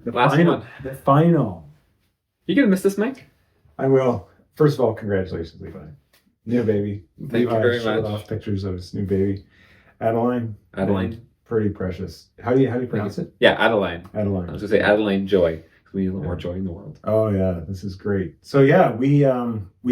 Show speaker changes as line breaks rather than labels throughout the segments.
The
Last
final.
one.
The final.
You gonna miss this, Mike?
I will. First of all, congratulations, Levi. New baby.
Thank you very
showed
much.
off pictures of his new baby. Adeline.
Adeline.
Pretty precious. How do you pronounce it?
Yeah, Adeline. I was
Adeline.
gonna say Adeline Joy. We need a little more joy in the world.
Oh yeah, this is great. So yeah, we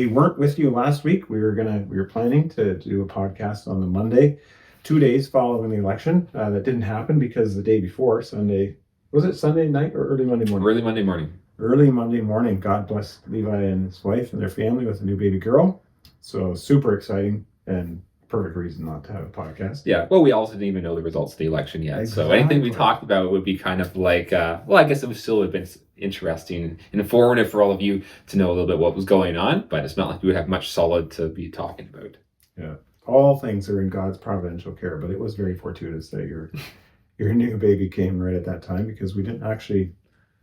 weren't with you last week. We were planning to do a podcast on the Monday, 2 days following the election. That didn't happen because the day before, Sunday, was it Sunday night or early Monday morning?
Early Monday morning.
Early Monday morning. God bless Levi and his wife and their family with a new baby girl. So super exciting and perfect reason not to have a podcast.
Yeah, well, we also didn't even know the results of the election yet.
Exactly.
So anything we talked about would be kind of like, well, I guess it would still have been interesting and informative for all of you to know a little bit what was going on, but it's not like we would have much solid to be talking about.
Yeah, all things are in God's providential care, but it was very fortuitous that your new baby came right at that time, because we didn't actually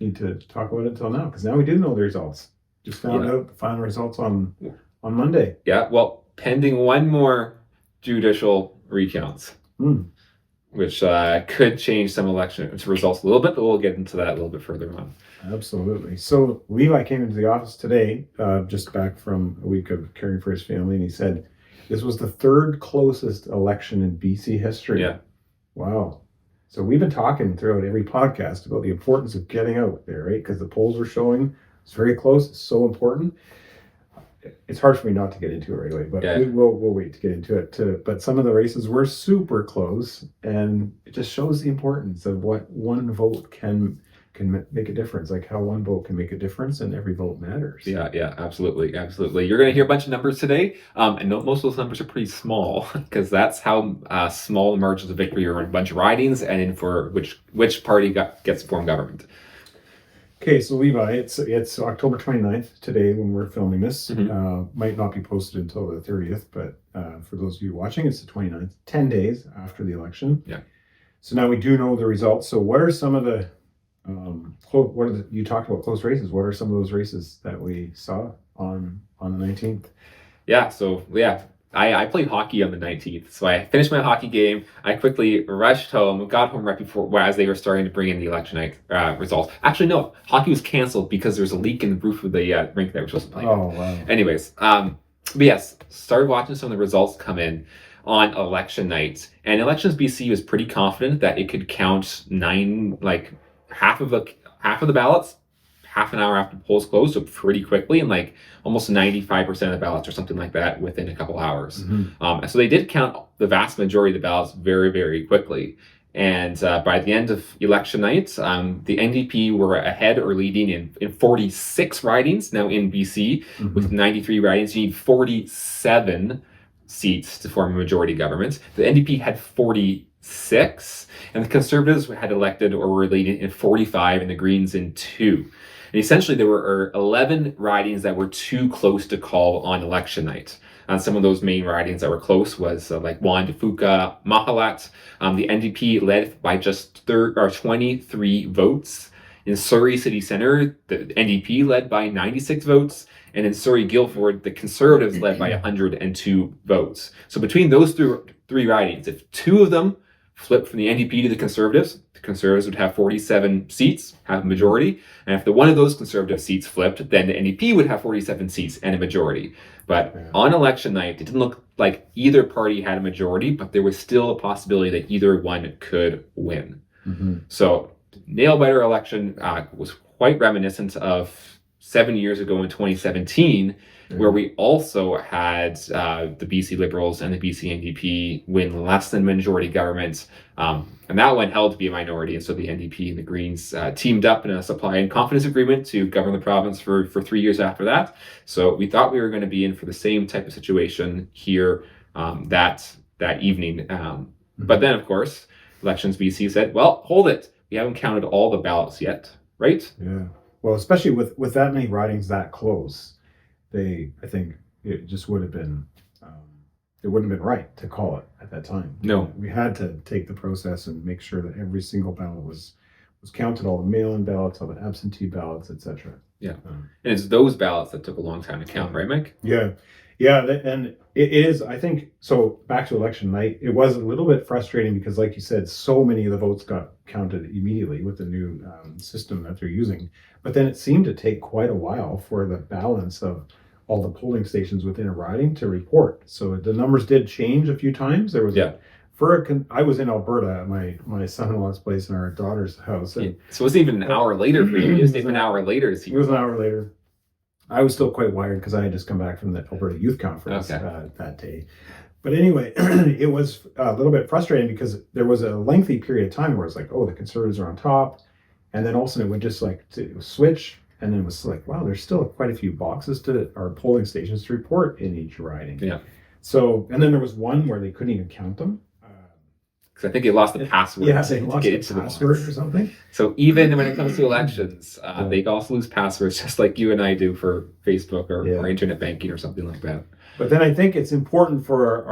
need to talk about it until now, because now we do know the results. Just found out the final results on Monday.
Yeah, well, pending one more judicial recounts, which could change some election results a little bit, but we'll get into that a little bit further on.
Absolutely. So Levi came into the office today, just back from a week of caring for his family, and he said this was the third closest election in BC history.
Yeah.
Wow. So we've been talking throughout every podcast about the importance of getting out there, right? Because the polls were showing it's very close. It's so important. It's hard for me not to get into it right away, but we'll wait to get into it. But some of the races were super close, and it just shows the importance of what one vote can make a difference, like how one vote can make a difference, and every vote matters.
Yeah, absolutely. You're going to hear a bunch of numbers today, and most of those numbers are pretty small, because that's how small the margins of victory are in a bunch of ridings, and in for which party gets to form government.
Okay, so Levi, it's October 29th today when we're filming this. Might not be posted until the 30th, but for those of you watching, it's the 29th, 10 days after the election.
Yeah.
So now we do know the results. So what are some of the, you talked about close races. What are some of those races that we saw on the 19th?
Yeah, so I played hockey on the 19th. So I finished my hockey game. I quickly rushed home, got home right before, as they were starting to bring in the election night results. Actually, no, hockey was canceled because there was a leak in the roof of the rink that we were supposed to play.
Oh, wow.
Anyways, but yes, started watching some of the results come in on election night. And Elections BC was pretty confident that it could count half of the ballots half an hour after the polls closed, so pretty quickly, and like almost 95% of the ballots or something like that within a couple hours. So they did count the vast majority of the ballots very, very quickly. And by the end of election night, the NDP were ahead or leading in 46 ridings now in BC. With 93 ridings, you need 47 seats to form a majority government. The NDP had 46, and the Conservatives had elected or were leading in 45, and the Greens in 2. And essentially, there were 11 ridings that were too close to call on election night. And some of those main ridings that were close was like Juan de Fuca, Mahalat. The NDP led by just 23 votes. In Surrey City Centre, the NDP led by 96 votes. And in Surrey Guildford, the Conservatives led by 102 votes. So between those three ridings, if two of them flipped from the NDP to the Conservatives would have 47 seats, have a majority. And if one of those Conservative seats flipped, then the NDP would have 47 seats and a majority. But on election night, it didn't look like either party had a majority, but there was still a possibility that either one could win. So nail-biter election was quite reminiscent of 7 years ago in 2017, where we also had the BC Liberals and the BC NDP win less than majority government. And that one held to be a minority. And so the NDP and the Greens teamed up in a supply and confidence agreement to govern the province for 3 years after that. So we thought we were going to be in for the same type of situation here that evening. But then, of course, Elections BC said, well, hold it. We haven't counted all the ballots yet, right?
Yeah. Well, especially with that many ridings that close, I think it just would have been, it wouldn't have been right to call it at that time.
No.
We had to take the process and make sure that every single ballot was counted, all the mail-in ballots, all the absentee ballots, etc.
Yeah. And it's those ballots that took a long time to count, right, Mike?
Yeah. Yeah, and it is. I think so. Back to election night, it was a little bit frustrating because, like you said, so many of the votes got counted immediately with the new system that they're using. But then it seemed to take quite a while for the balance of all the polling stations within a riding to report. So the numbers did change a few times. There was
Yeah.
I was in Alberta at my son-in-law's place and our daughter's house. And
So it wasn't even an hour later for you. You just an hour later.
it was an hour later. I was still quite wired because I had just come back from the Alberta Youth Conference that day. But anyway, it was a little bit frustrating because there was a lengthy period of time where it's like, oh, the Conservatives are on top. And then all of a sudden it would just like switch. And then it was like, wow, there's still quite a few boxes or polling stations to report in each riding.
Yeah.
So, and then there was one where they couldn't even count them.
Because I think they lost the password.
Yeah, they lost the password or something.
So even when it comes to elections, they also lose passwords, just like you and I do for Facebook or internet banking or something like that.
But then I think it's important for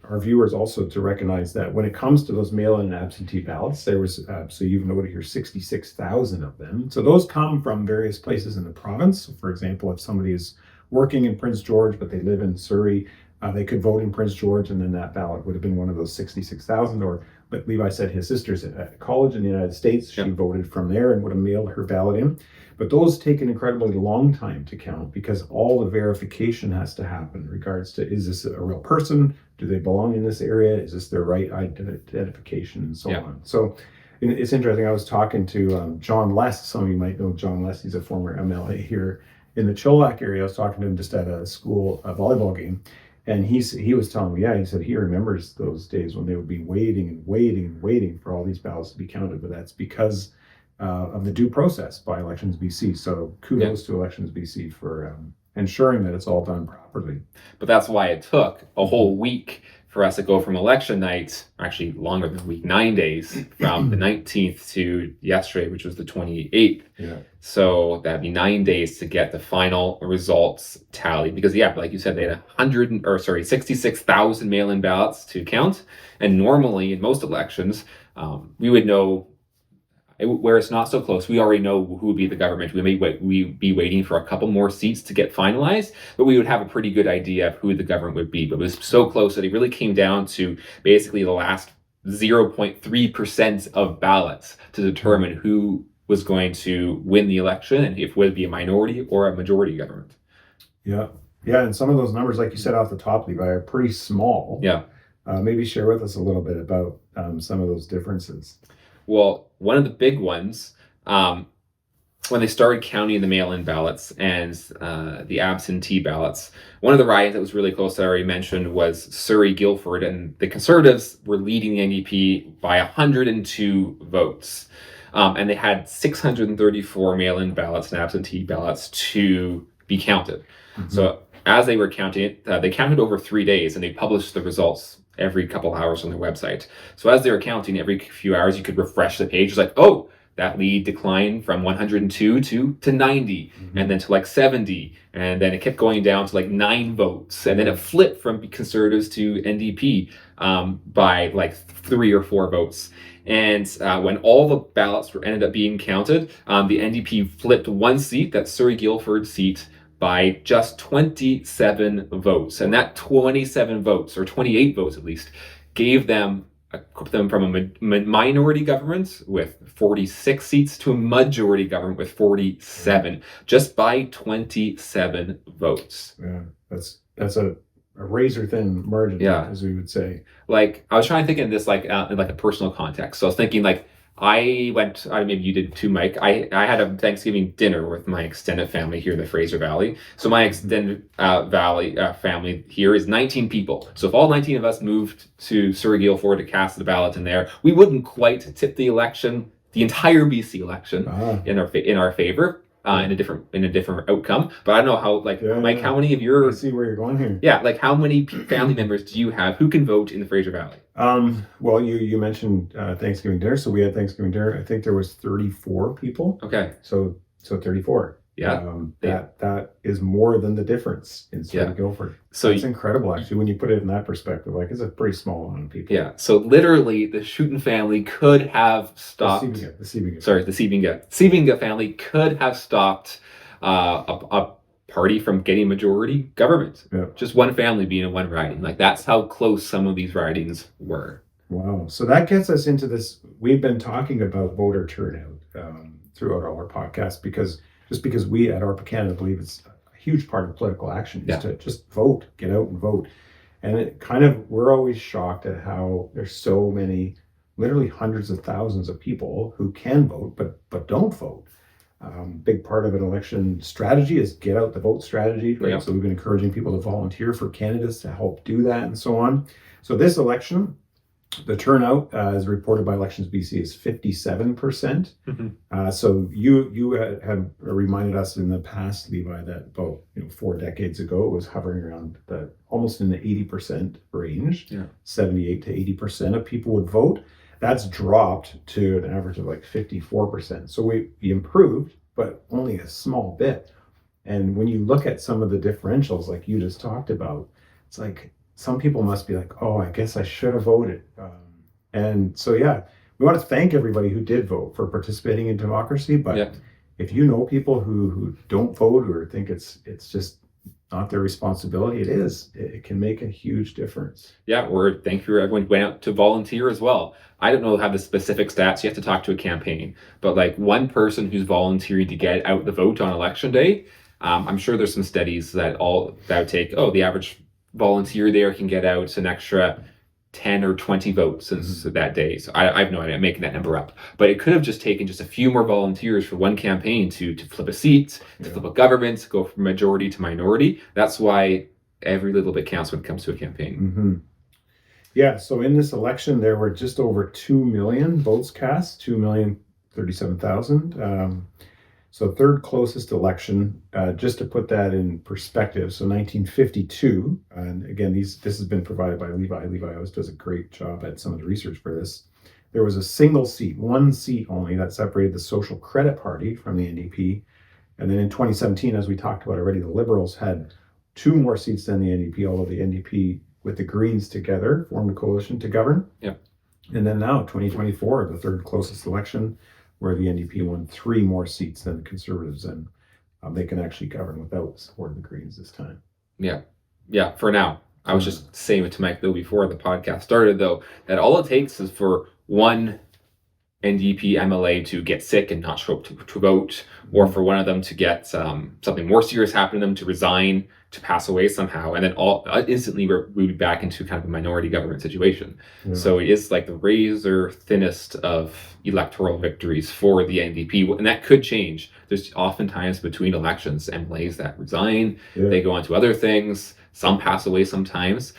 our viewers also to recognize that when it comes to those mail-in and absentee ballots, there was, so you've noted here, 66,000 of them. So those come from various places in the province. So for example, if somebody is working in Prince George, but they live in Surrey, they could vote in Prince George, and then that ballot would have been one of those 66,000. Or, but Levi said his sister's at college in the United States. She voted from there and would have mailed her ballot in. But those take an incredibly long time to count because all the verification has to happen in regards to, is this a real person? Do they belong in this area? Is this their right identification and so on? So it's interesting. I was talking to John Less. Some of you might know John Less. He's a former MLA here in the Chilliwack area. I was talking to him just at a school volleyball game. And he was telling me, he said he remembers those days when they would be waiting for all these ballots to be counted. But that's because of the due process by Elections BC. So kudos to Elections BC for ensuring that it's all done properly.
But that's why it took a whole week for us to go from election night, actually longer than a week, 9 days, from the 19th to yesterday, which was the 28th.
Yeah.
So that'd be 9 days to get the final results tallied. Because like you said, they had 66,000 mail-in ballots to count. And normally in most elections, we would know, where it's not so close, we already know who would be the government. We'd be waiting for a couple more seats to get finalized, but we would have a pretty good idea of who the government would be. But it was so close that it really came down to basically the last 0.3% of ballots to determine who was going to win the election and if it would be a minority or a majority government.
Yeah. And some of those numbers, like you said off the top, Levi, are pretty small.
Yeah.
Maybe share with us a little bit about some of those differences.
Well, one of the big ones, when they started counting the mail-in ballots and the absentee ballots, one of the ridings that was really close that I already mentioned was Surrey-Guildford, and the Conservatives were leading the NDP by 102 votes. And they had 634 mail-in ballots and absentee ballots to be counted. Mm-hmm. So as they were counting it, they counted over 3 days, and they published the results every couple hours on their website. So as they were counting, every few hours you could refresh the page. It's like, oh, that lead declined from 102 to 90, and then to like 70, and then it kept going down to like 9 votes, and then it flipped from Conservatives to NDP by like 3 or 4 votes. And when all the ballots ended up being counted, the NDP flipped 1 seat, that Surrey-Guildford seat, by just 27 votes. And that 27 votes, or 28 votes at least, gave them from a minority government with 46 seats to a majority government with 47, just by 27 votes.
Yeah, that's a razor thin margin, as we would say.
Like, I was trying to think in this in like a personal context. So I was thinking maybe you did too, Mike. I had a Thanksgiving dinner with my extended family here in the Fraser Valley. So my extended family here is 19 people. So if all 19 of us moved to Surrey-Guildford to cast the ballot in there, we wouldn't quite tip the entire BC election in our favor. In a different outcome, but I don't know how. Mike, how many of your?
I see where you're going here.
Yeah, like how many family members do you have who can vote in the Fraser Valley?
Well, you mentioned Thanksgiving dinner, so we had Thanksgiving dinner. I think there was 34 people.
Okay,
so 34.
Yeah,
that is more than the difference in Surrey-Guildford. So it's incredible, actually, when you put it in that perspective. Like, it's a pretty small amount of people.
Yeah. So literally, the Schutten family could have stopped.
The Seebinga
family could have stopped a party from getting majority government.
Yeah.
Just one family being in one riding. Like, that's how close some of these ridings were.
Wow. So that gets us into this. We've been talking about voter turnout throughout all our podcasts because we at ARPA Canada believe it's a huge part of political action is to just vote, get out and vote. And it kind of, we're always shocked at how there's so many, literally hundreds of thousands of people who can vote, but don't vote. Big part of an election strategy is get out the vote strategy, right?
Yep.
So we've been encouraging people to volunteer for candidates to help do that and so on. So this election, the turnout, as reported by Elections BC, is 57%.
Mm-hmm.
So you have reminded us in the past, Levi, that about 4 decades ago it was hovering around almost in the 80% range. 78 to 80% of people would vote. That's dropped to an average of like 54%. So we improved, but only a small bit. And when you look at some of the differentials, like you just talked about, it's like some people must be like, oh, I guess I should have voted. And so, we want to thank everybody who did vote for participating in democracy. But if you know people who don't vote or think it's just not their responsibility, it can make a huge difference.
Yeah, we're thankful everyone went out to volunteer as well. I don't know how the specific stats. You have to talk to a campaign. But like one person who's volunteering to get out the vote on election day, I'm sure there's some studies that would take, the average volunteer there can get out an extra 10 or 20 votes since that day. So I have no idea. I'm making that number up. But it could have just taken just a few more volunteers for one campaign to flip a seat, to flip a government, to go from majority to minority. That's why every little bit counts when it comes to a campaign.
Mm-hmm. Yeah, so in this election, there were just over 2 million votes cast, 2,037,000. So third closest election, just to put that in perspective. So 1952, and again, this has been provided by Levi. Levi always does a great job at some of the research for this. There was a single seat, one seat only, that separated the Social Credit Party from the NDP. And then in 2017, as we talked about already, the Liberals had 2 more seats than the NDP, although the NDP with the Greens together formed a coalition to govern.
Yep.
And then now, 2024, the third closest election, where the NDP won 3 more seats than the Conservatives, and they can actually govern without the support of the Greens this time.
Yeah, for now. I was just saying it to Mike, though, before the podcast started, though, that all it takes is for one NDP MLA to get sick and not show up to vote, or for one of them to get something more serious happen to them, to resign, to pass away somehow, and then instantly we'd be back into kind of a minority government situation. Yeah. So it is like the razor thinnest of electoral victories for the NDP, and that could change. There's oftentimes between elections MLAs that resign, they go on to other things, some pass away sometimes.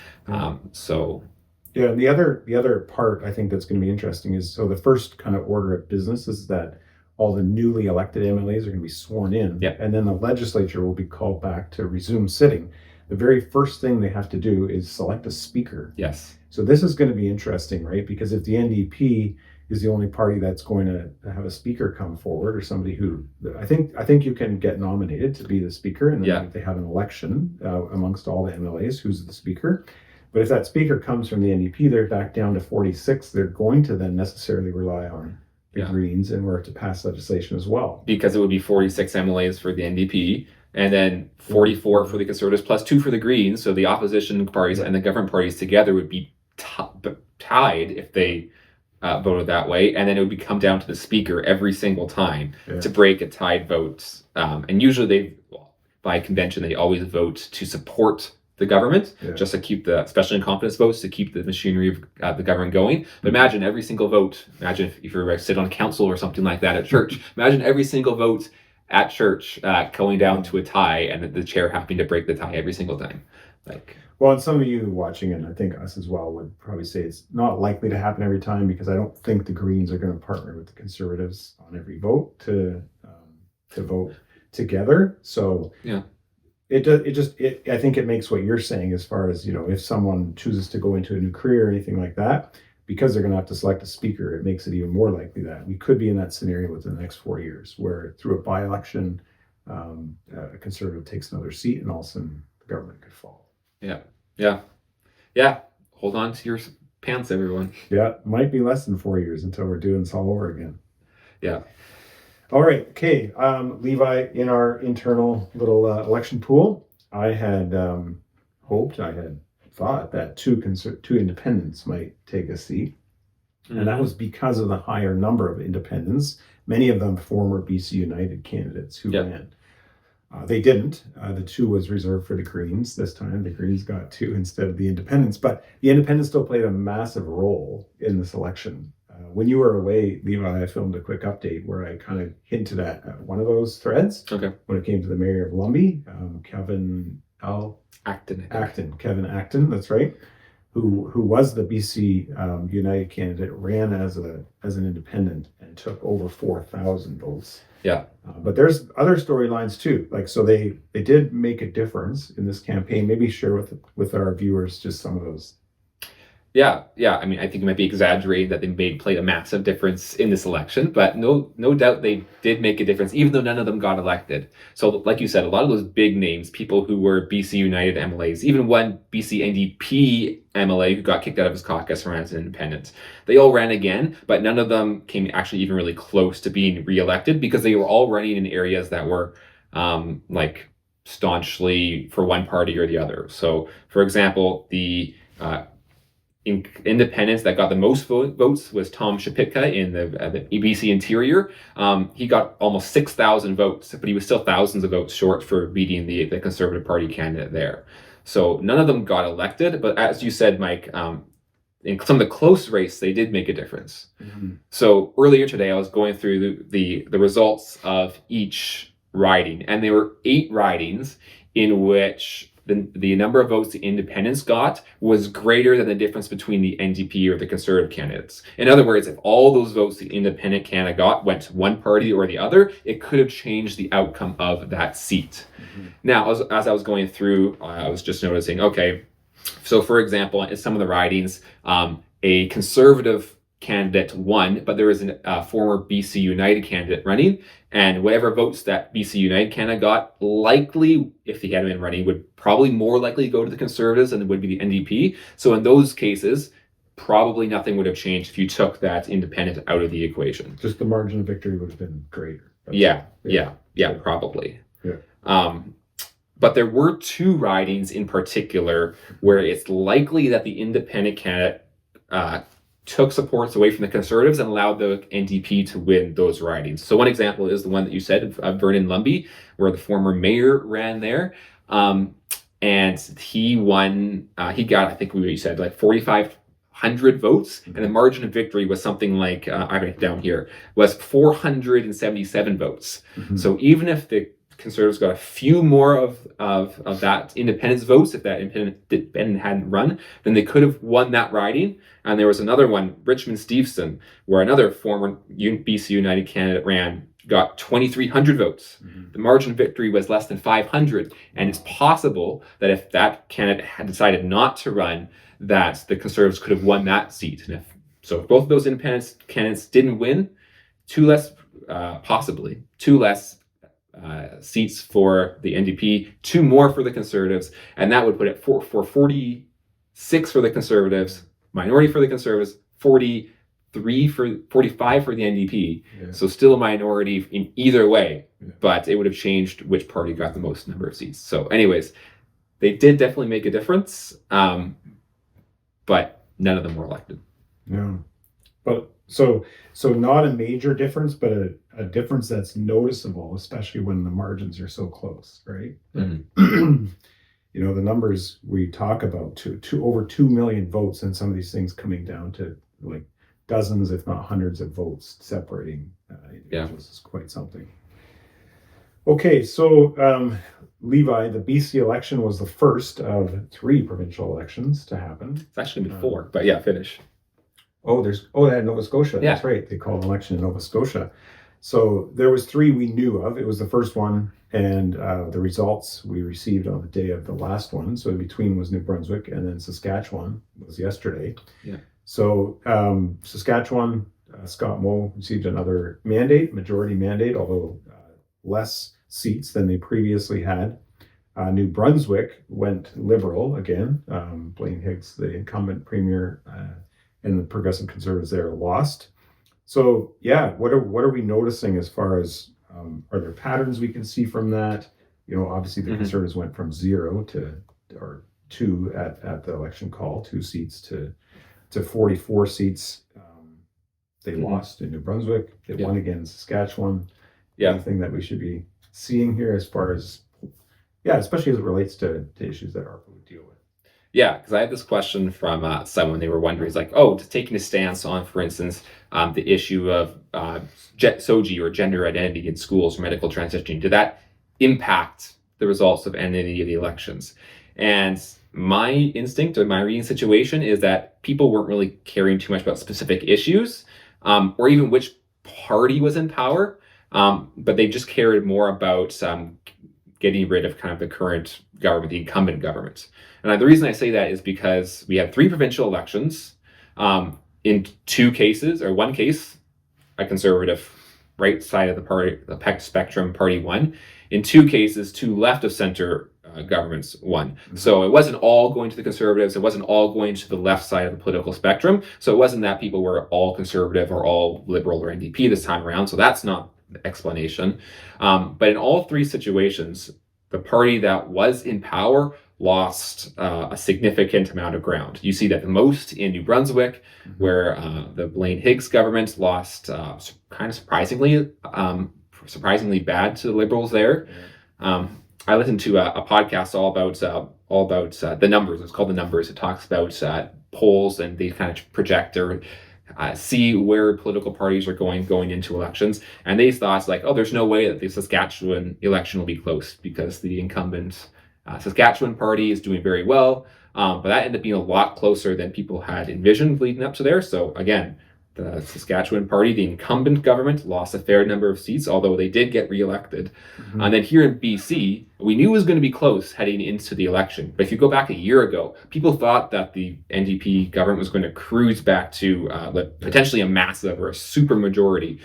Yeah, and the other part I think that's going to be interesting is, so the first kind of order of business is that all the newly elected MLAs are going to be sworn in, and then the legislature will be called back to resume sitting. The very first thing they have to do is select a speaker.
Yes.
So this is going to be interesting, right? Because if the NDP is the only party that's going to have a speaker come forward, or somebody who, I think you can get nominated to be the speaker, and then they have an election amongst all the MLAs, who's the speaker. But if that speaker comes from the NDP, they're back down to 46. They're going to then necessarily rely on the Greens in order to pass legislation as well.
Because it would be 46 MLAs for the NDP, and then 44 for the Conservatives, plus 2 for the Greens. So the opposition parties and the government parties together would be tied if they voted that way. And then it would come down to the speaker every single time to break a tied vote. And usually by convention, they always vote to support the government, just to keep especially in confidence votes, to keep the machinery of the government going. But imagine every single vote. Imagine if you're sit on council or something like that at church. Imagine every single vote at church going down to a tie, and the chair having to break the tie every single time.
Well, and some of you watching, and I think us as well, would probably say it's not likely to happen every time, because I don't think the Greens are going to partner with the Conservatives on every vote to vote together. So I think it makes what you're saying, as far as, if someone chooses to go into a new career or anything like that, because they're going to have to select a speaker, it makes it even more likely that we could be in that scenario within the next 4 years, where through a by-election, a Conservative takes another seat, and all of a sudden the government could fall.
Yeah. Hold on to your pants, everyone.
Yeah, might be less than 4 years until we're doing this all over again.
Yeah.
All right. Okay. Levi, in our internal little election pool, I had thought that two independents might take a seat. And that was because of the higher number of independents, many of them former BC United candidates who ran. They didn't. The 2 was reserved for the Greens this time. The Greens got 2 instead of the independents. But the independents still played a massive role in this election. When you were away, Levi, I filmed a quick update where I kind of hinted at one of those threads.
Okay.
When it came to the mayor of Lumby, Kevin Acton, that's right. Who was the BC United candidate, ran as an independent and took over 4,000 votes.
Yeah.
But there's other storylines too. Like, so they did make a difference in this campaign. Maybe share with our viewers just some of those.
Yeah. I mean, I think it might be exaggerating that they played a massive difference in this election, but no doubt they did make a difference, even though none of them got elected. So, like you said, a lot of those big names, people who were BC United MLAs, even one BC NDP MLA who got kicked out of his caucus and ran as an independent, they all ran again, but none of them came actually even really close to being reelected because they were all running in areas that were like staunchly for one party or the other. So, for example, the independents that got the most votes was Tom Shapitka in the BC Interior. He got almost 6,000 votes, but he was still thousands of votes short for beating the Conservative Party candidate there. So none of them got elected, but as you said, Mike, in some of the close race, they did make a difference. Mm-hmm. So earlier today, I was going through the results of each riding, and there were 8 ridings in which the number of votes the independents got was greater than the difference between the NDP or the Conservative candidates. In other words, if all those votes the independent candidate got went to one party or the other, it could have changed the outcome of that seat. Mm-hmm. Now, as I was going through, I was just noticing, okay, so for example, in some of the ridings, a Conservative candidate won, but there was a former BC United candidate running, and whatever votes that BC United candidate got, likely, if he had been running, would probably more likely go to the Conservatives than it would be the NDP. So in those cases, probably nothing would have changed if you took that independent out of the equation.
Just the margin of victory would have been greater.
Yeah, probably.
Yeah.
But there were 2 ridings in particular where it's likely that the independent candidate took supports away from the Conservatives and allowed the NDP to win those ridings. So one example is the one that you said, Vernon Lumby, where the former mayor ran there. And he won, he got, I think you said, like 4,500 votes. Mm-hmm. And the margin of victory was something like, I have it down here, was 477 votes. Mm-hmm. So even if the Conservatives got a few more of that independence votes, if that independent hadn't run, then they could have won that riding. And there was another one, Richmond Steveson, where another former BC United candidate ran, got 2,300 votes. Mm-hmm. The margin of victory was less than 500. And it's possible that if that candidate had decided not to run, that the Conservatives could have won that seat. And if both of those independent candidates didn't win, 2 less seats for the NDP, 2 more for the Conservatives, and that would put it for 46 for the Conservatives, minority for the Conservatives, 45 for the NDP. Yeah. So still a minority in either way, but it would have changed which party got the most number of seats. So anyways, they did definitely make a difference, but none of them were elected.
Yeah, but so not a major difference, but a difference that's noticeable, especially when the margins are so close, right? Mm-hmm. You know, the numbers we talk about, over 2 million votes, and some of these things coming down to like dozens, if not hundreds of votes separating individuals is quite something. Okay, so Levi, the BC election was the first of 3 provincial elections to happen.
It's actually been 4, but yeah, finish.
They had Nova Scotia. Yeah. That's right. They called an election in Nova Scotia. So there was 3 we knew of. It was the first one, and the results we received on the day of the last one. So in between was New Brunswick, and then Saskatchewan was yesterday. Yeah. So Saskatchewan, Scott Moe received another majority mandate, although less seats than they previously had. New Brunswick went Liberal again. Blaine Higgs, the incumbent premier, and the Progressive Conservatives there lost. So yeah, what are we noticing as far as are there patterns we can see from that? Obviously the
Mhm.
Conservatives went from 0 to or 2 at the election call, 2 seats to 44 seats. They
Mhm.
lost in New Brunswick. They
Yeah.
won again in Saskatchewan.
Yeah.
Anything that we should be seeing here as far as, yeah, especially as it relates to issues that ARPA would deal with?
Yeah, because I had this question from someone. They were wondering, it's like, oh, just taking a stance on, for instance, the issue of SOGI or gender identity in schools or medical transitioning. Did that impact the results of any of the elections? And my instinct or my reading situation is that people weren't really caring too much about specific issues or even which party was in power, but they just cared more about getting rid of kind of the current government, the incumbent government. And the reason I say that is because we have 3 provincial elections. In 2 cases, or 1 case, a conservative right side of the party, the PEC spectrum party won. In 2 cases, 2 left of center governments won. Mm-hmm. So it wasn't all going to the conservatives. It wasn't all going to the left side of the political spectrum. So it wasn't that people were all conservative or all liberal or NDP this time around. So that's not the explanation. But in all 3 situations, the party that was in power lost a significant amount of ground. You see that the most in New Brunswick, where the Blaine Higgs government lost kind of surprisingly bad to the Liberals there. I listened to a podcast all about the numbers. It's called The Numbers. It talks about polls, and they kind of project or see where political parties are going into elections. And they thought, like, oh, there's no way that the Saskatchewan election will be close because the incumbent Saskatchewan party is doing very well. But that ended up being a lot closer than people had envisioned leading up to there. So again, the Saskatchewan party, the incumbent government, lost a fair number of seats, although they did get reelected. Mm-hmm. And then here in BC, we knew it was going to be close heading into the election. But if you go back a year ago, people thought that the NDP government was going to cruise back to potentially a massive or a super majority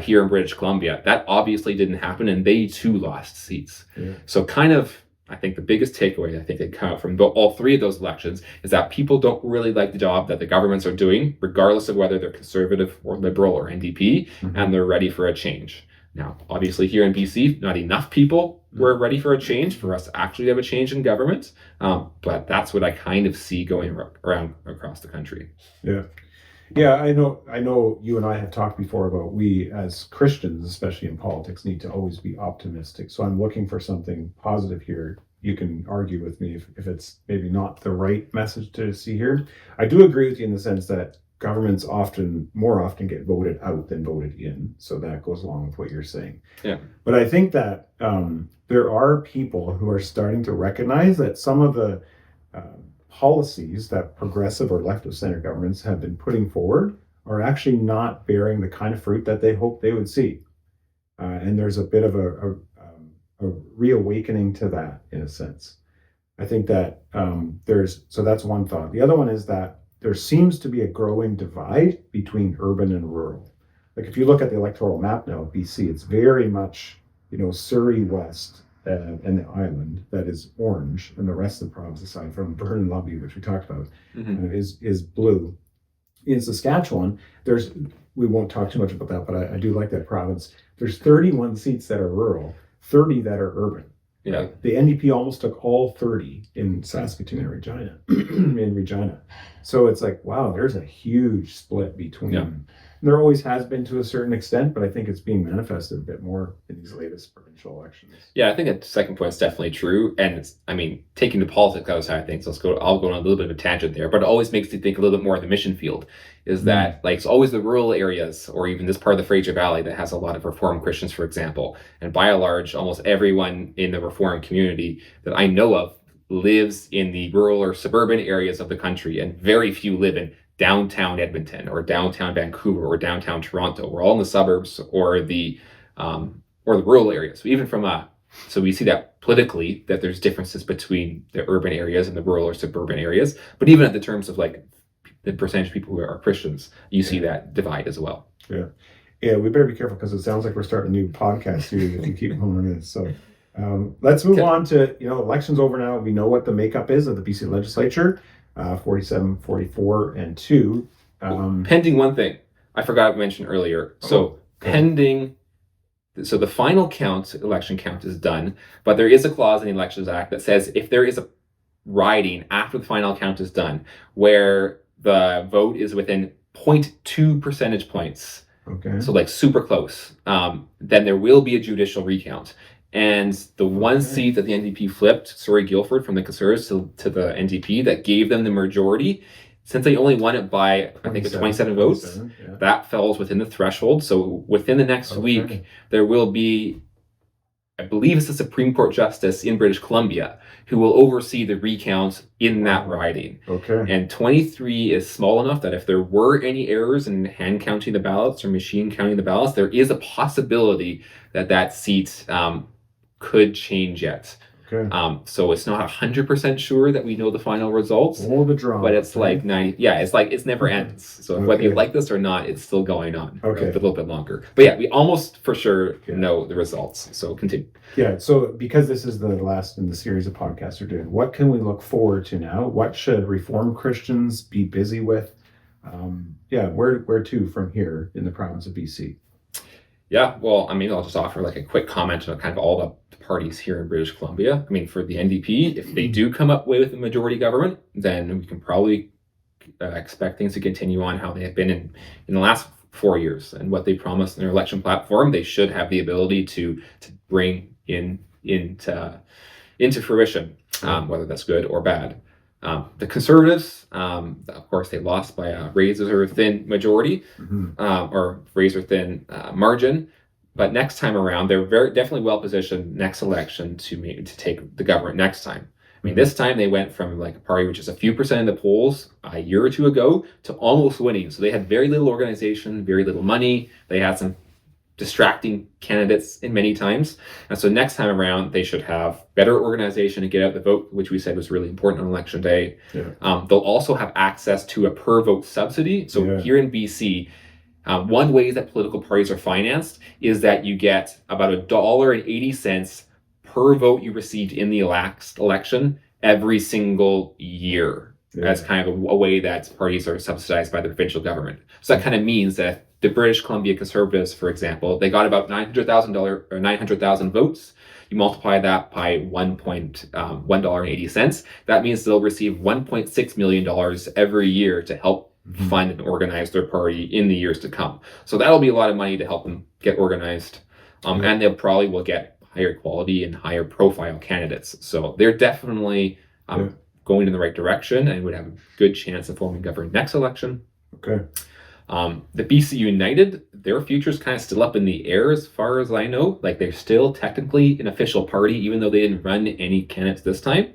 here in British Columbia. That obviously didn't happen, and they too lost seats. Yeah. So kind of, I think the biggest takeaway I think that come out from all 3 of those elections is that people don't really like the job that the governments are doing, regardless of whether they're conservative or liberal or NDP, and they're ready for a change. Now, obviously here in BC, not enough people were ready for a change for us to actually have a change in government, but that's what I kind of see going around across the country.
Yeah. Yeah, I know you and I have talked before about we as Christians, especially in politics, need to always be optimistic. So I'm looking for something positive here. You can argue with me if it's maybe not the right message to see here. I do agree with you in the sense that governments more often get voted out than voted in. So that goes along with what you're saying. Yeah. But I think that there are people who are starting to recognize that some of the policies that progressive or left of center governments have been putting forward are actually not bearing the kind of fruit that they hoped they would see. And there's a bit of a reawakening to that in a sense. I think that so that's one thought. The other one is that there seems to be a growing divide between urban and rural. Like if you look at the electoral map now of BC, it's very much, Surrey West, and the island that is orange, and the rest of the province, aside from Burn and Lobby, which we talked about, is blue. In Saskatchewan, we won't talk too much about that, but I do like that province. There's 31 seats that are rural, 30 that are urban. Yeah. Right? The NDP almost took all 30 in Saskatoon and Regina. So it's like, wow, there's a huge split between. Yeah. There always has been to a certain extent, but I think it's being manifested a bit more in these latest provincial elections.
Yeah, I think that second point is definitely true. And taking the politics outside of things, I'll go on a little bit of a tangent there, but it always makes me think a little bit more of the mission field. Is that it's always the rural areas, or even this part of the Fraser Valley that has a lot of Reformed Christians, for example. And by and large, almost everyone in the Reformed community that I know of lives in the rural or suburban areas of the country, and very few live in downtown Edmonton or downtown Vancouver or downtown Toronto. We're all in the suburbs or the rural areas. So we see that politically that there's differences between the urban areas and the rural or suburban areas. But even at the terms of the percentage of people who are Christians, you see that divide as well.
Yeah. Yeah, we better be careful because it sounds like we're starting a new podcast series if you keep going on this. So let's move on to, elections over now. We know what the makeup is of the BC legislature. 47, 44, and 2.
Pending one thing. I forgot to mention earlier. So pending, so the final election count is done, but there is a clause in the Elections Act that says if there is a riding after the final count is done where the vote is within 0.2 percentage points, so like super close, then there will be a judicial recount. And the one seat that the NDP flipped, Surrey Guildford, from the Conservatives to the NDP, that gave them the majority, since they only won it by, I think, 27 votes, that falls within the threshold. So within the next week, there will be, I believe it's the Supreme Court Justice in British Columbia who will oversee the recount in that riding. And 23 is small enough that if there were any errors in hand counting the ballots or machine counting the ballots, there is a possibility that that seat could change yet. So it's not 100% sure that we know the final results.
The drama,
but it's like 90. Yeah, it's like it's never ends. So whether you like this or not, it's still going on for a little bit longer. But yeah, we almost for sure know the results. So continue.
Yeah. So because this is the last in the series of podcasts we're doing, what can we look forward to now? What should Reformed Christians be busy with? Where to from here in the province of BC?
Yeah, well, I mean, I'll just offer like a quick comment on kind of all the parties here in British Columbia. I mean, for the NDP, if they do come up with a majority government, then we can probably expect things to continue on how they have been in the last 4 years and what they promised in their election platform. They should have the ability to bring into fruition, whether that's good or bad. The Conservatives, of course, they lost by a razor-thin majority, or razor-thin margin. But next time around, they're definitely well-positioned next election to take the government next time. I mean, this time they went from like a party which is a few percent in the polls a year or two ago to almost winning. So they had very little organization, very little money. They had some distracting candidates in many times. And so next time around, they should have better organization to get out the vote, which we said was really important on election day. They'll also have access to a per vote subsidy. So here in BC, one way that political parties are financed is that you get about $1.80 per vote you received in the election every single year. That's kind of a way that parties are subsidized by the provincial government. So that kind of means that the British Columbia Conservatives, for example, they got about $900,000 votes. You multiply that by $1.80. That means they'll receive $1.6 million every year to help fund and organize their party in the years to come. So that'll be a lot of money to help them get organized. And they'll probably will get higher quality and higher profile candidates. So they're definitely going in the right direction and would have a good chance of forming government next election. The BC United, their future is kind of still up in the air as far as I know. Like they're still technically an official party, even though they didn't run any candidates this time.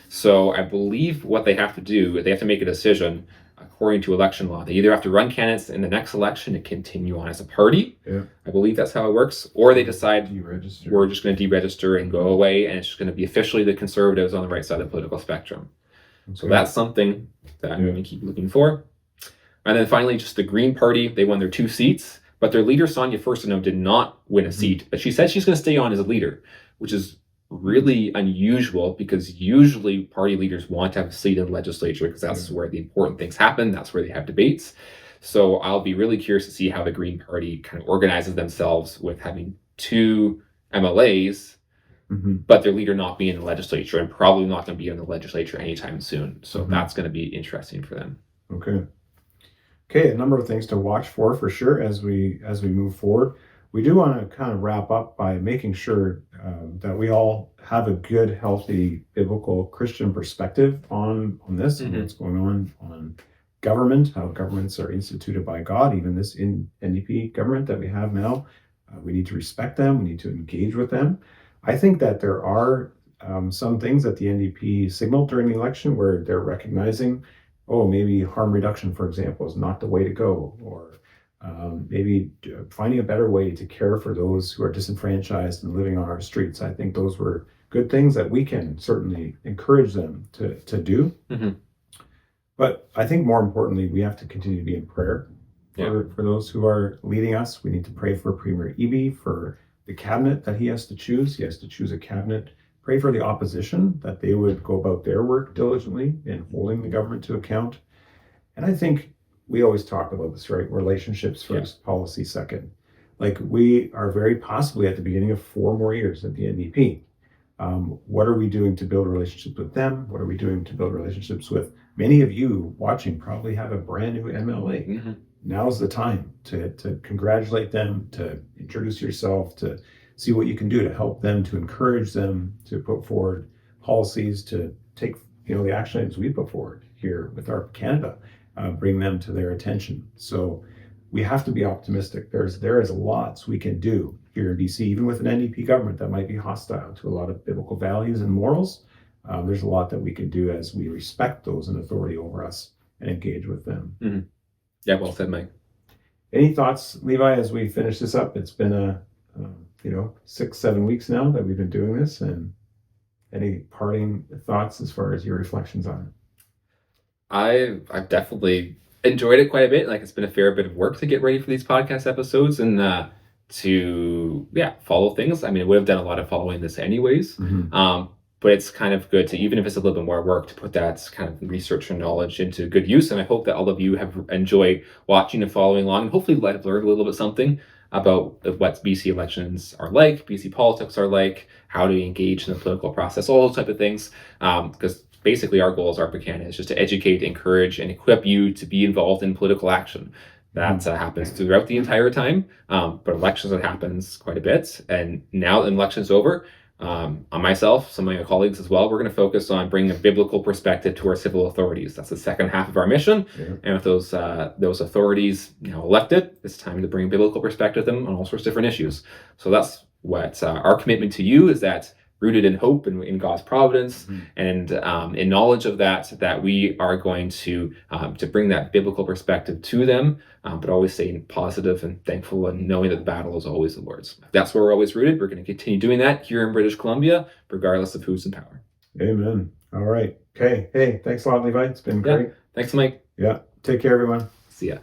So I believe what they have to do, they have to make a decision according to election law. They either have to run candidates in the next election and continue on as a party. I believe that's how it works. Or they decide we're just going to deregister and go away, and it's just going to be officially the Conservatives on the right side of the political spectrum. So that's something that I'm going to keep looking for. And then finally, just the Green Party, they won their 2 seats, but their leader, Sonia Furstenau, did not win a seat. But she said she's going to stay on as a leader, which is really unusual because usually party leaders want to have a seat in the legislature because that's where the important things happen. That's where they have debates. So I'll be really curious to see how the Green Party kind of organizes themselves with having 2 MLAs, but their leader not being in the legislature and probably not going to be in the legislature anytime soon. So that's going to be interesting for them.
Okay, a number of things to watch for sure as we move forward. We do want to kind of wrap up by making sure that we all have a good, healthy, biblical Christian perspective on this and what's going on government, how governments are instituted by God, even this NDP government that we have now. We need to respect them. We need to engage with them. I think that there are some things that the NDP signaled during the election where they're recognizing, maybe harm reduction, for example, is not the way to go, or maybe finding a better way to care for those who are disenfranchised and living on our streets. I think those were good things that we can certainly encourage them to do. But I think more importantly, we have to continue to be in prayer for those who are leading us. We need to pray for Premier Eby, for the cabinet that he has to choose. He has to choose a cabinet. Pray for the opposition, that they would go about their work diligently in holding the government to account. And I think we always talk about this, right? Relationships first, policy second. Like, we are very possibly at the beginning of 4 more years at the NDP. What are we doing to build relationships with them? What are we doing to build relationships with many of you watching? Probably have a brand new MLA.
Mm-hmm.
Now's the time to congratulate them, to introduce yourself, to see what you can do to help them, to encourage them, to put forward policies, to take the action items we put forward here with our Canada, bring them to their attention. So we have to be optimistic. There is lots we can do here in BC, even with an NDP government that might be hostile to a lot of biblical values and morals. There's a lot that we can do as we respect those in authority over us and engage with them.
Mm-hmm. Yeah, well said, Mike.
Any thoughts, Levi, as we finish this up? It's been 6-7 weeks now that we've been doing this, and any parting thoughts as far as your reflections on it?
I've definitely enjoyed it quite a bit. Like, it's been a fair bit of work to get ready for these podcast episodes and to follow things. I mean, I would have done a lot of following this anyways.
Mm-hmm.
But it's kind of good to, even if it's a little bit more work, to put that kind of research and knowledge into good use. And I hope that all of you have enjoyed watching and following along, and hopefully have learned a little bit something about what BC elections are like, BC politics are like, how to engage in the political process, all those type of things. Because basically our goal as ARPA Canada is just to educate, encourage, and equip you to be involved in political action. That happens throughout the entire time, but elections, it happens quite a bit. And now that the election's over, on myself, some of my colleagues as well, we're going to focus on bringing a biblical perspective to our civil authorities. That's the second half of our mission. Yeah. And with those authorities elected, it's time to bring a biblical perspective to them on all sorts of different issues. So that's what our commitment to you is, that rooted in hope and in God's providence, and in knowledge of that we are going to bring that biblical perspective to them, but always staying positive and thankful and knowing that the battle is always the Lord's. That's where we're always rooted. We're going to continue doing that here in British Columbia, regardless of who's in power.
Amen. All right. Okay. Hey, thanks a lot, Levi. It's been great.
Thanks, Mike.
Yeah. Take care, everyone.
See ya.